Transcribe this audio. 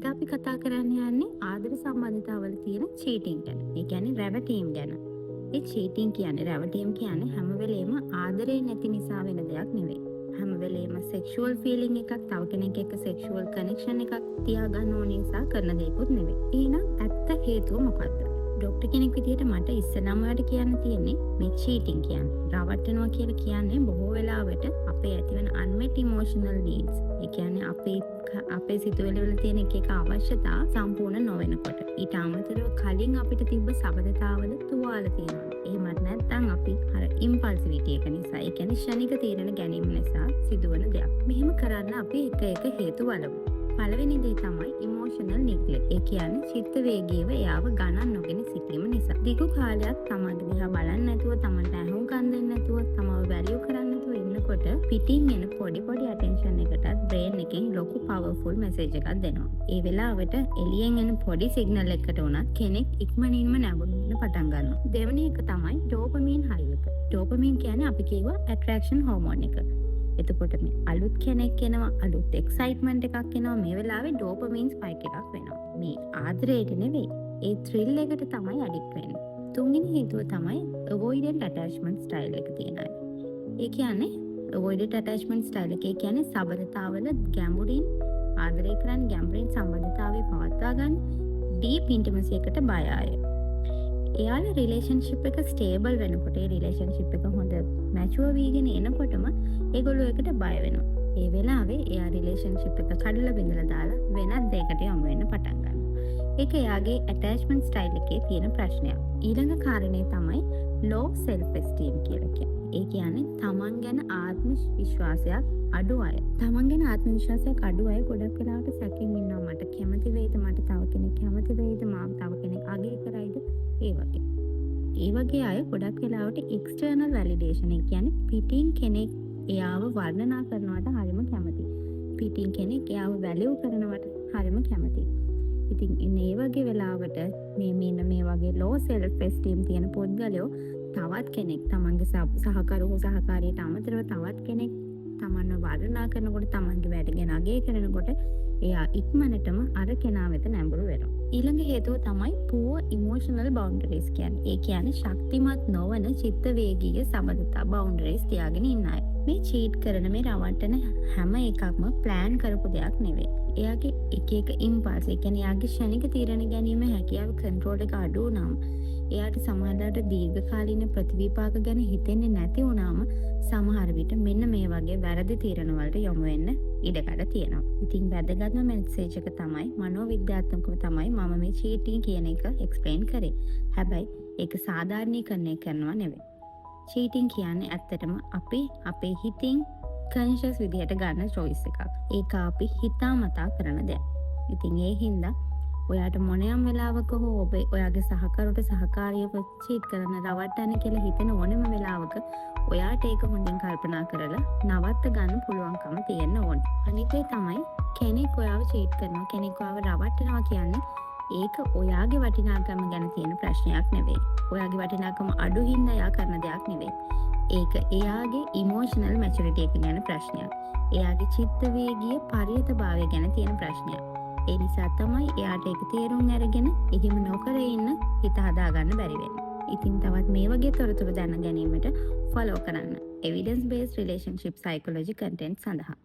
අද අපි කතා කරන්න යන්නේ ආදර සම්බන්ධතාවල තියෙන චීටින් ගැන. ඒ කියන්නේ රැවටීම් ගැන. ඒ චීටින් කියන්නේ රැවටීම් කියන්නේ හැම වෙලේම ආදරේ නැති නිසා වෙන දෙයක් නෙවෙයි. හැම වෙලේම සෙක්ෂුවල් ෆීලිං එකක් තව කෙනෙක් එක්ක සෙක්ෂුවල් කනෙක්ෂන් එකක් තියාගන්න ඕන නිසා කරන දෙයක්වත් නෙවෙයි. එහෙනම් ඇත්ත හේතුව මොකද්ද? ඩොක්ටර් කෙනෙක් විදිහට මට ඉස්සෙල්ලාම ඔයාලට කියන්න තියෙන්නේ මේ චීටින් කියන්නේ රවට්ටනවා කියලා කියන්නේ බොහෝ වෙලාවට අපේ ඇතිවන unmet emotional needs. ඒ කියන්නේ අපේ සිතුවිලි වල තියෙන එක අවශ්‍යතා සම්පූර්ණ නොවෙනකොට ඊට අමතරව කලින් අපිට තිබ්බ සබඳතාවල තුවාල තියෙනවා. එහෙමත් නැත්නම් අපි අර ඉම්පල්සිවිටි එක නිසා ඒ කියන්නේ ක්ෂණික තීරණ ගැනීම නිසා සිදුවන දෙයක්. මෙහෙම කරන්න අපි එක හේතු බලමු. පළවෙනි දේ තමයි ඉමෝෂනල් නිග්ලෙක්ට්. ඒ කියන්නේ චිත්ත වේගීව එයාව ගණන් නොගෙන සිටීම නිසා. දිගු කාලයක් තමන්ගේ දිහා බලන්නේ නැතුව, තමන්ට අහුම්කම් දෙන්නේ නැතුව, තමව වැලියු කරන්නේ නැතුව ඉන්නකොට පිටින් එන පොඩි ඇටෙන්ෂන් එකටත් බ්‍රේන් එකෙන් ලොකු පවර්ෆුල් මෙසේජ් එකක් දෙනවා. ඒ වෙලාවට එළියෙන් එන පොඩි සිග්නල් එකකට උනත් කෙනෙක් ඉක්මනින්ම නැඹුරුවෙන්න පටන් ගන්නවා. දෙවෙනි එක තමයි ඩෝපමින් හයි එක. ඩෝපමින් කියන්නේ අපි කියුවා ඇට්‍රැක්ෂන් හෝමෝන් එක. එතකොට මේ අලුත් කෙනෙක් එනවා, අලුත් එක්සයිට්මන්ට් එකක් එනවා, මේ වෙලාවේ ඩෝපමින් ස්පයික් එකක් වෙනවා. මේ ආදරයට නෙවෙයි, ඒ ත්‍රිල් එකට තමයි ඇඩික්ට් වෙන්නේ. තුන්වෙනි හේතුව තමයි අවොයිඩන්ට් ඇටැච්මන්ට් ස්ටයිල් එක තියෙන අය. ඒ කියන්නේ අවොයිඩන්ට් ඇටැච්මන්ට් ස්ටයිල් එක කියන්නේ සබඳතාවල ගැඹුරින් ආදරය කරන්න, ගැඹුරින් සම්බන්ධතාවය පවත්වා ගන්න ඩීප් ඉන්ටිමසි එකට බය අය. එයාලා රිලේෂන්ෂිප් එක ස්ටේබල් වෙනකොට, ඒ රිලේෂන්ෂිප් එක හොඳ මැචුවර් වීගෙන එනකොටම ඒගොල්ලෝ එකට බය වෙනවා. ඒ වෙලාවේ එයා රිලේෂන්ෂිප් එක කඩලා බිඳලා දාලා වෙනත් දෙයකට යොමු වෙන්න පටන් ගන්නවා. ඒක එයාගේ ඇටැච්මන්ට් ස්ටයිල් එකේ තියෙන ප්‍රශ්නයක්. ඊළඟ කාරණේ තමයි low self esteem කියලා කියන්නේ. ඒ කියන්නේ තමන් ගැන ආත්ම විශ්වාසයක් අඩු අය. තමන් ගැන ආත්ම විශ්වාසයක් අඩු අය ගොඩක් වෙලාවට සැකෙන් ඉන්නවා. මට කැමති වෙයිද? මට තව කෙනෙක් කැමති වෙයිද? මාව තව කෙනෙක් අගය කරයිද? ඒ වගේ අය ගොඩක් වෙලාවට එක්ස්ටර්නල් වැලිඩේෂන්, ඒ කියන්නේ පිටින් කෙනෙක් එයාව වර්ණනා කරනවට හරිම කැමතියි. පිටින් කෙනෙක් එයාව වැලියු කරනවට හරිම කැමතියි. ඉතින් මේ වගේ වෙලාවට මේ වගේ low self esteem තියෙන පුද්ගලයෝ තවත් කෙනෙක් තමන්ගේ සහකාරියට අමතරව තවත් කෙනෙක් තමන්ව වර්ණනා කරනකොට, තමන්ගේ වැඩ ගැන අගය කරනකොට එයා ඉක්මනටම අර කෙනා වෙත නැඹුරු වෙනවා. ඊළඟ හේතුව තමයි poor emotional boundaries කියන්නේ. ඒ කියන්නේ ශක්තිමත් නොවන චිත්ත වේගීය සබඳතා boundaries තියාගෙන ඉන්න අය. මේ චීට් කරන, මේ රවට්ටන හැම එකක්ම ප්ලෑන් කරපු දෙයක් නෙවෙයි. එයාගේ එක ඉම්පල්ස්, ඒ කියන්නේ එයාගේ ක්ෂණික තීරණ ගැනීම හැකියාව කන්ට්‍රෝල් එක අඩු වුණාම, එයාට සමහරවිට දීර්ඝකාලීන ප්‍රතිවිපාක ගැන හිතෙන්නේ නැති වුණාම සමහර විට මෙන්න මේ වගේ වැරදි තීරණ වලට යොමු වෙන්න ඉඩකඩ තියෙනවා. ඉතින් වැදගත්ම මෙසේජ් එක තමයි, මනෝවිද්‍යාත්මකව තමයි මම මේ චීටින් කියන එක එක්ස්ප්ලেইন කරේ. හැබැයි ඒක සාධාරණීකරණය කරනවා නෙවෙයි. චීටින් කියන්නේ ඇත්තටම අපි අපේ හිතින් කන්ෂස් විදිහට ගන්න choice එකක්. ඒක අපි හිතාමතා කරන දෙයක්. ඉතින් ඒ හින්දා ඔයාට මොනියම් වෙලාවක හෝ ඔයාගේ සහකාරියව චීට් කරන, රවට්ටන්න කියලා හිතෙන ඕනෙම වෙලාවක ඔයාට ඒක හොඳින් කල්පනා කරලා නවත්ත ගන්න පුළුවන්කම තියෙන්න ඕනේ. අනිත් ඒ තමයි කෙනෙක් ඔයාව චීට් කරනවා, කෙනෙක් ඔයාව රවට්ටනවා කියන්නේ ඒක ඔයාගේ වටිනාකම ගැන තියෙන ප්‍රශ්නයක් නෙවෙයි. ඔයාගේ වටිනාකම අඩු හින්දා එයා කරන දෙයක් නෙවෙයි. ඒක එයාගේ ඉමෝෂනල් මැචුරිටි එක ගැන ප්‍රශ්නයක්. එයාගේ චිත්ත වේගීය පරිණතභාවය ගැන තියෙන ප්‍රශ්නයක්. ඒ නිසා තමයි එයාට ඒක තේරුම් අරගෙන එහෙම නොකර ඉන්න හිත හදාගන්න බැරි වෙන්නේ. ඉතින් තවත් මේ වගේ තොරතුරු දැන ගැනීමට ෆලෝ කරන්න evidence based relationship psychology content සඳහා.